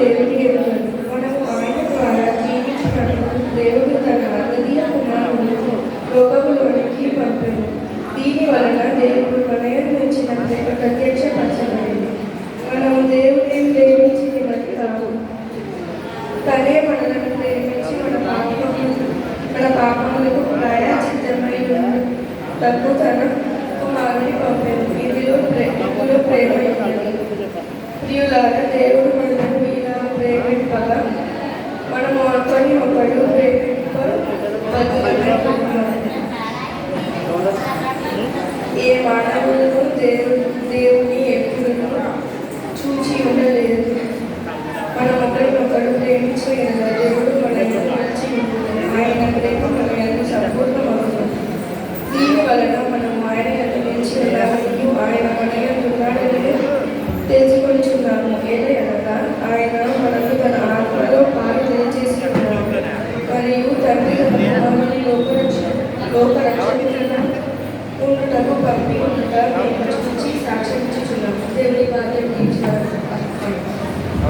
దేవుని ఎరుగను. మనము ఆయన ద్వారా జీవించినప్పుడు దేవుడు తన అద్వితీయ కుమారుని లోకములోనికి పంపెను. దీని వలన దేవుడు మన నుంచిన ప్రేమ ప్రత్యక్షపరచబడింది. మనము దేవుని ప్రేమించింది బట్టి కాదు, తనే మనలను ప్రేమించి మన పాపములకు ప్రాయశ్చిత్తమై తప్పు తన కుమారుని పంపెను. ఇందులో ప్రేమ ప్రియులారా, దేవుడు మనలను ఇలా ప్రేమింపగా మనము ఒకడు ఏ మానవులను దేవుని ఎప్పుడు చూచి ఉండలేదు. మనం ఒకరినొకడు ప్రేమించు దేవుడు మనల్ని మంచి ఆయన ప్రేమ మన యొక్క సంపూర్ణమవుతుంది. దీని వలన మనం ఆయన యొక్క నిలిచి ఉన్నామని ఆయన మన యొక్క ఉన్నాడని తెలుసుకొనిచున్నాము. ఏదైనా ఆయన మనకు తన ఆత్మలో పాలు తెలియజేసి ఉన్నాము మరియు తండ్రి మమ్మల్ని లోకరక్షకులను ఉండుటకు పంపి ఉండగా మేము చూచి సాక్ష్యం ఇచ్చుచున్నాము. దేవుని వాక్యం తీర్చారు.